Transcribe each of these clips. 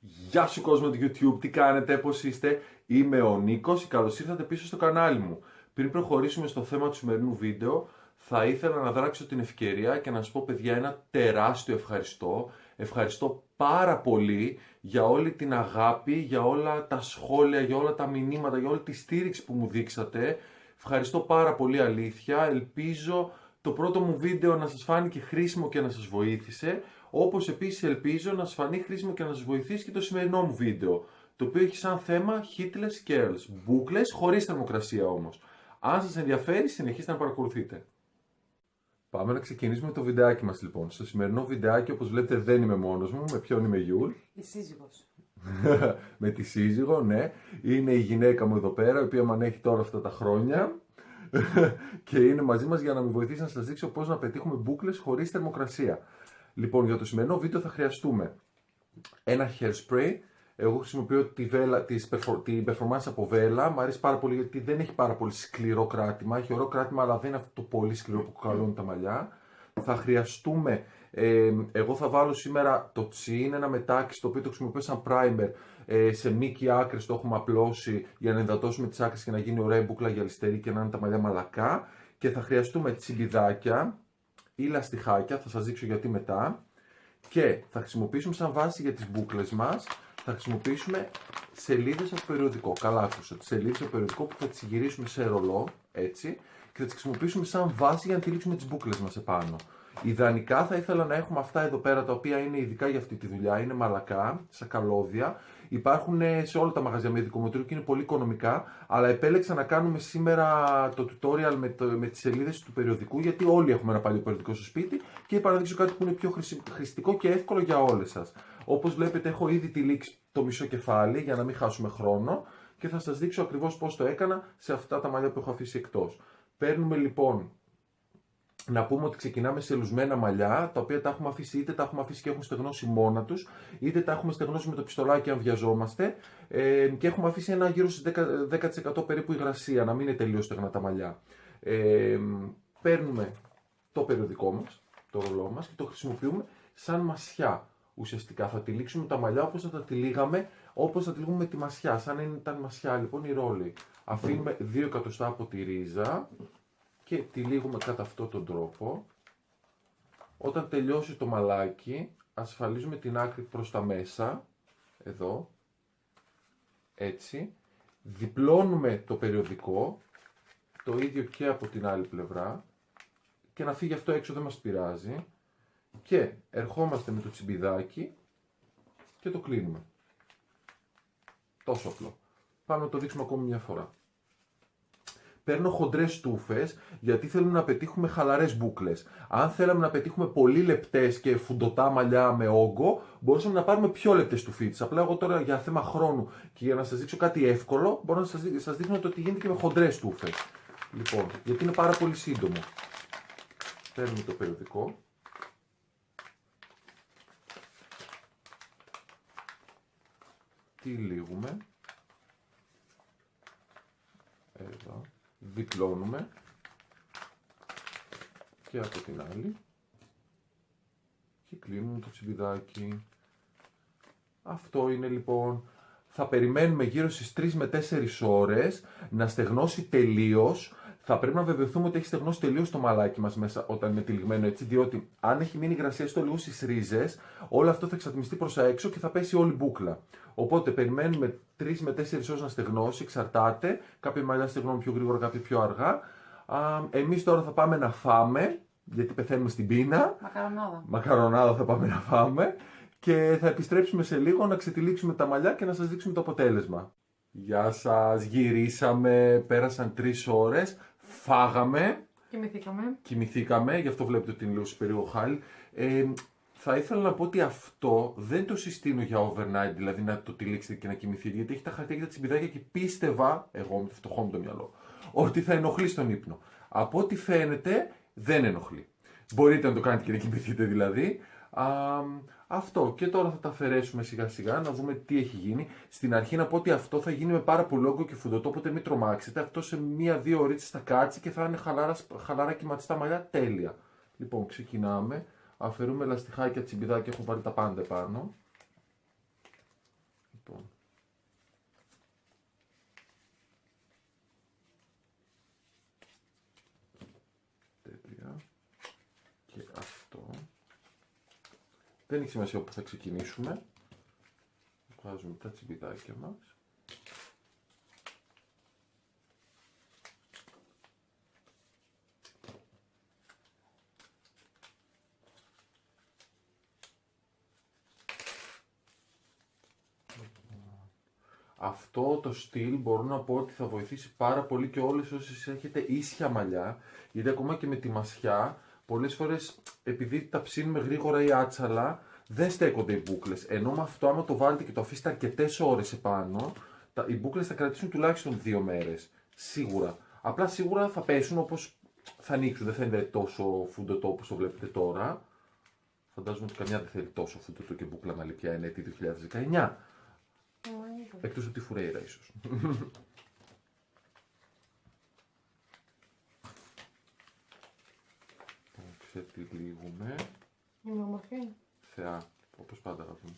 Γεια σου κόσμο του YouTube, τι κάνετε, πώς είστε? Είμαι ο Νίκος και καλώς ήρθατε πίσω στο κανάλι μου. Πριν προχωρήσουμε στο θέμα του σημερινού βίντεο, θα ήθελα να δράξω την ευκαιρία και να σας πω παιδιά ένα τεράστιο ευχαριστώ. Ευχαριστώ πάρα πολύ για όλη την αγάπη, για όλα τα σχόλια, για όλα τα μηνύματα, για όλη τη στήριξη που μου δείξατε. Ευχαριστώ πάρα πολύ αλήθεια, ελπίζω το πρώτο μου βίντεο να σας φάνηκε χρήσιμο και να σας βοήθησε. Όπως επίσης ελπίζω να σας φανεί χρήσιμο και να σας βοηθήσει και το σημερινό μου βίντεο, το οποίο έχει σαν θέμα Hitless Curls, μπούκλες χωρίς θερμοκρασία όμως. Αν σας ενδιαφέρει, συνεχίστε να παρακολουθείτε. Πάμε να ξεκινήσουμε το βιντεάκι μας λοιπόν. Στο σημερινό βιντεάκι, όπως βλέπετε, δεν είμαι μόνος μου. Με ποιον είμαι, Γιούλ? Η σύζυγος. Με τη σύζυγο, ναι. Είναι η γυναίκα μου εδώ πέρα, η οποία με ανέχει τώρα αυτά τα χρόνια. Και είναι μαζί μας για να με βοηθήσει να σας δείξω πώς να πετύχουμε μπούκλες χωρίς θερμοκρασία. Λοιπόν, για το σημερινό βίντεο θα χρειαστούμε ένα hairspray. Εγώ χρησιμοποιώ την performance από βέλα. Μου αρέσει πάρα πολύ γιατί δεν έχει πάρα πολύ σκληρό κράτημα. Έχει ωραίο κράτημα, αλλά δεν είναι αυτό το πολύ σκληρό που καλώνει τα μαλλιά. Θα χρειαστούμε, εγώ θα βάλω σήμερα το τσιν, ένα μετάξι το οποίο το χρησιμοποιώ σαν primer. Σε μήκη άκρες το έχουμε απλώσει για να ενδατώσουμε τις άκρες και να γίνει ωραία μπουκλα γυαλιστερή και να είναι τα μαλλιά μαλακά. Και θα χρειαστούμε τσιμπιδάκια ή λαστιχάκια, θα σας δείξω γιατί μετά. Και θα χρησιμοποιήσουμε σαν βάση για τις μπούκλες μας, θα χρησιμοποιήσουμε σελίδες από περιοδικό. Καλά άκουσα, σελίδες από περιοδικό που θα τις γυρίσουμε σε ρολό, έτσι, και θα τις χρησιμοποιήσουμε σαν βάση για να τυλίξουμε τις μπούκλες μας επάνω. Ιδανικά θα ήθελα να έχουμε αυτά εδώ πέρα, τα οποία είναι ειδικά για αυτή τη δουλειά, είναι μαλακά, σαν καλώδια. Υπάρχουν σε όλα τα μαγαζιά με ειδικό μοτίβο και είναι πολύ οικονομικά, αλλά επέλεξα να κάνουμε σήμερα το tutorial με τις σελίδες του περιοδικού, γιατί όλοι έχουμε ένα παλιό περιοδικό στο σπίτι και είπα να δείξω κάτι που είναι πιο χρηστικό και εύκολο για όλες σας. Όπως βλέπετε, έχω ήδη τυλίξει το μισό κεφάλι για να μην χάσουμε χρόνο και θα σας δείξω ακριβώς πώς το έκανα σε αυτά τα μαλλιά που έχω αφήσει εκτός. Παίρνουμε λοιπόν. Να πούμε ότι ξεκινάμε σε λουσμένα μαλλιά, τα οποία τα έχουμε αφήσει, είτε τα έχουμε αφήσει και έχουν στεγνώσει μόνα τους, είτε τα έχουμε στεγνώσει με το πιστολάκι αν βιαζόμαστε, και έχουμε αφήσει ένα γύρω στις 10% περίπου υγρασία, να μην είναι τελείως στεγνά τα μαλλιά. Παίρνουμε το περιοδικό μας, το ρολό μας και το χρησιμοποιούμε σαν μασιά. Ουσιαστικά θα τυλίξουμε τα μαλλιά όπως θα τα τυλίγαμε, όπως θα τυλίγουμε με τη μασιά, σαν να ήταν μασιά λοιπόν η ρόλη. Αφήνουμε 2 εκατοστά από τη ρίζα και τυλίγουμε κατά αυτόν τον τρόπο. Όταν τελειώσει το μαλάκι, ασφαλίζουμε την άκρη προς τα μέσα, εδώ, έτσι. Διπλώνουμε το περιοδικό, το ίδιο και από την άλλη πλευρά, και να φύγει αυτό έξω δεν μας πειράζει. Και ερχόμαστε με το τσιμπιδάκι και το κλείνουμε. Τόσο απλό. Πάμε να το δείξουμε ακόμη μια φορά. Παίρνω χοντρές στούφες γιατί θέλουμε να πετύχουμε χαλαρές μπούκλες. Αν θέλαμε να πετύχουμε πολύ λεπτές και φουντωτά μαλλιά με όγκο, μπορούσαμε να πάρουμε πιο λεπτές στουφίτες. Απλά εγώ τώρα για θέμα χρόνου και για να σας δείξω κάτι εύκολο, μπορώ να σας δείχνω το τι γίνεται και με χοντρές στούφες. Λοιπόν, γιατί είναι πάρα πολύ σύντομο. Παίρνουμε το περιοδικό. Τυλίγουμε. Εδώ. Διπλώνουμε και από την άλλη και κλείνουμε το τσιμπιδάκι. Αυτό είναι λοιπόν. Θα περιμένουμε γύρω στις 3 με 4 ώρες να στεγνώσει τελείως. Θα πρέπει να βεβαιωθούμε ότι έχει στεγνώσει τελείως το μαλάκι μας μέσα όταν είναι τυλιγμένο έτσι, διότι αν έχει μείνει υγρασία στο λίγο στις ρίζες, όλο αυτό θα εξατμιστεί προς τα έξω και θα πέσει όλη η μπούκλα. Οπότε περιμένουμε 3 με 4 ώρες να στεγνώσει, εξαρτάται. Κάποια μαλλιά στεγνώνουν πιο γρήγορα, κάποια πιο αργά. Εμείς τώρα θα πάμε να φάμε, γιατί πεθαίνουμε στην πείνα. Μακαρονάδα. Μακαρονάδα θα πάμε να φάμε. Και θα επιστρέψουμε σε λίγο να ξετυλίξουμε τα μαλλιά και να σας δείξουμε το αποτέλεσμα. Γεια σας, γυρίσαμε, πέρασαν 3 ώρες, φάγαμε. Κοιμηθήκαμε, γι' αυτό βλέπετε ότι είναι λίγο σε περίεργο χάλι. Θα ήθελα να πω ότι αυτό δεν το συστήνω για overnight, δηλαδή να το τυλίξετε και να κοιμηθείτε, γιατί έχει τα χαρτιά και τα τσιμπιδάκια και πίστευα, εγώ με το φτωχό μου το μυαλό, ότι θα ενοχλεί στον ύπνο. Από ό,τι φαίνεται δεν ενοχλεί. Μπορείτε να το κάνετε και να κοιμηθείτε δηλαδή. Αυτό και τώρα θα τα αφαιρέσουμε σιγά σιγά να δούμε τι έχει γίνει. Στην αρχή να πω ότι αυτό θα γίνει με πάρα πολύ όγκο και φουντωτό, οπότε μην τρομάξετε. Αυτό σε 1-2 ώρες θα κάτσει και θα είναι χαλαρά κυματιστά μαλλιά τέλεια. Λοιπόν, ξεκινάμε. Αφαιρούμε λαστιχάκια, τσιμπιδάκια, έχω βάλει τα πάντα επάνω. Λοιπόν. Τέλεια. Και αυτό. Δεν έχει σημασία όπου θα ξεκινήσουμε. Βάζουμε τα τσιμπιδάκια μας. Αυτό το στυλ μπορώ να πω ότι θα βοηθήσει πάρα πολύ και όλες όσες έχετε ίσια μαλλιά, γιατί ακόμα και με τη μασιά, πολλές φορές επειδή τα ψήνουμε γρήγορα ή άτσαλα, δεν στέκονται οι μπούκλες. Ενώ με αυτό άμα το βάλετε και το αφήσετε αρκετές ώρες επάνω, οι μπούκλες θα κρατήσουν τουλάχιστον 2 μέρες. Σίγουρα. Απλά σίγουρα θα πέσουν όπως θα ανοίξουν, δεν θα είναι τόσο φουντωτό όπως το βλέπετε τώρα. Φαντάζομαι ότι καμιά δεν θέλει τόσο φουντωτό και μπούκλα μαλλί πια, είναι έτη 2019. Εκτός από τη Φουρέιρα ίσως. Ξετυλίγουμε. Είναι όμορφη. Θεά, όπως πάντα αγαπούμε.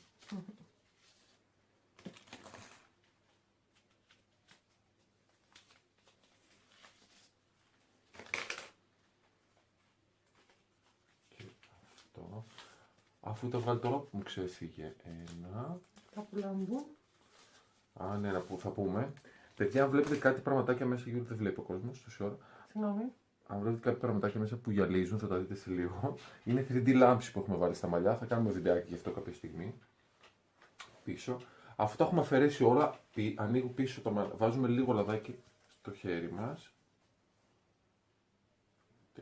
Και αυτό. Αφού τα βγάλει τώρα που μου ξέφυγε ένα. Κάπου λαμπούν. Α, ναι, θα πούμε. Παιδιά, αν βλέπετε κάτι πραγματάκια μέσα, γιατί δεν βλέπει ο κόσμος τόση ώρα. Συγγνώμη. Αν βλέπετε κάποια πραγματάκια μέσα που γυαλίζουν, θα τα δείτε σε λίγο. Είναι 3D λάμψη που έχουμε βάλει στα μαλλιά. Θα κάνουμε βιντεάκι γι' αυτό κάποια στιγμή. Πίσω. Αυτό το έχουμε αφαιρέσει όλα. Ανοίγω πίσω το μαλλιά. Βάζουμε λίγο λαδάκι στο χέρι μας.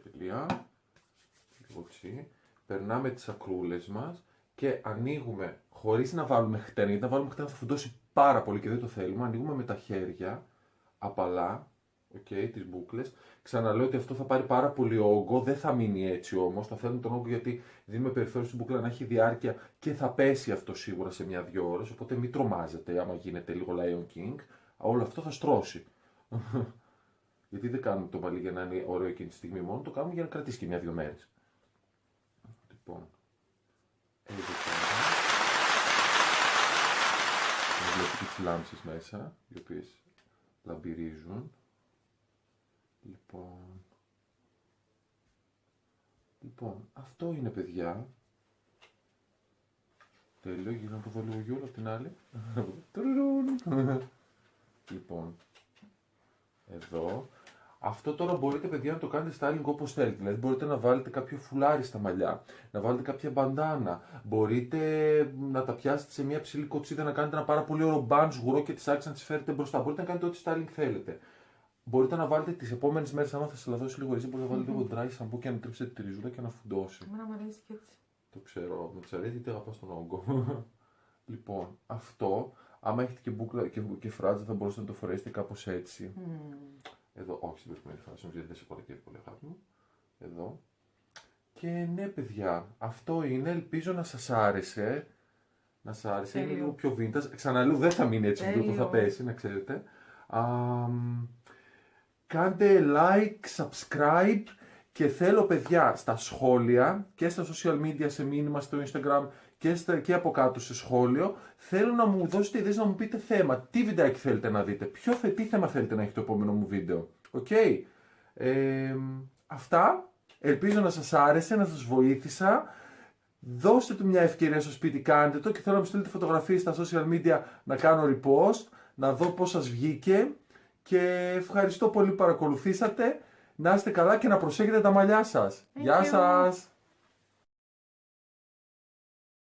Τελεία. Λίγο τσι. Περνάμε τις ακρούλες μας και ανοίγουμε χωρίς να βάλουμε χτένα. Γιατί να βάλουμε χτένα θα φουντώσει πάρα πολύ και δεν το θέλουμε. Ανοίγουμε με τα χέρια απαλά. Τις μπούκλες. Ξαναλέω ότι αυτό θα πάρει πάρα πολύ όγκο, δεν θα μείνει έτσι όμως. Θα θέλουμε τον όγκο γιατί δίνουμε περιθώριο στην μπούκλα να έχει διάρκεια και θα πέσει αυτό σίγουρα σε 1-2 ώρες. Οπότε μην τρομάζετε άμα γίνεται λίγο Lion King. Όλο αυτό θα στρώσει. Γιατί δεν κάνουμε το μαλλί για να είναι ωραίο εκείνη τη στιγμή μόνο, το κάνουμε για να κρατήσει και 1-2 μέρες. Λοιπόν, εδώ πέρα. Βλέπετε τις λάμψεις μέσα, οι οποίες λαμπυρίζουν. Λοιπόν, αυτό είναι παιδιά. Τέλειο, γύρω από εδώ λίγο γιούλα από την άλλη. Λοιπόν, εδώ. Αυτό τώρα μπορείτε παιδιά να το κάνετε styling όπως θέλετε. Δηλαδή μπορείτε να βάλετε κάποιο φουλάρι στα μαλλιά, να βάλετε κάποια μπαντάνα. Μπορείτε να τα πιάσετε σε μια ψηλή κοτσίδα, να κάνετε ένα πάρα πολύ ωραίο μπαν σγουρό και τις άξεις να τις φέρετε μπροστά. Μπορείτε να κάνετε ό,τι styling θέλετε. Μπορείτε να βάλετε τις επόμενες μέρες, άμα θα σας λαδώσει λίγο ρύζι, μπορείτε να βάλετε λίγο dry shampoo και να τρίψετε τη ριζούλα και να φουντώσει. Εμένα μου αρέσει και έτσι. Το ξέρω, με τις αρέσει γιατί αγαπάς τον όγκο. Λοιπόν, αυτό, άμα έχετε και μπούκλα και φράτζα θα μπορούσατε να το φορέσετε κάπως έτσι. Εδώ, όχι στην προηγούμενη φάση, γιατί δεν σε πολύ και πολύ αγάπη μου. Εδώ. Και ναι παιδιά, αυτό είναι, ελπίζω να σας άρεσε. Να σας άρεσε, είναι λίγο πιο vintage. Ξαναλέω, δεν θα μείνει έτσι που θα πέσει, να ξέρετε. Κάντε like, subscribe και θέλω παιδιά στα σχόλια και στα social media, σε μήνυμα στο Instagram και από κάτω σε σχόλιο, θέλω να μου δώσετε ιδέες, να μου πείτε θέμα, τι βιντεάκι θέλετε να δείτε, τι θέμα θέλετε να έχει το επόμενο μου βίντεο. Αυτά, ελπίζω να σας άρεσε, να σας βοήθησα. Δώστε του μια ευκαιρία στο σπίτι, κάντε το και θέλω να μου στείλετε φωτογραφίες στα social media να κάνω repost, να δω πώς σας βγήκε. Και ευχαριστώ πολύ που παρακολουθήσατε. Να είστε καλά και να προσέχετε τα μαλλιά σας. Γεια σας!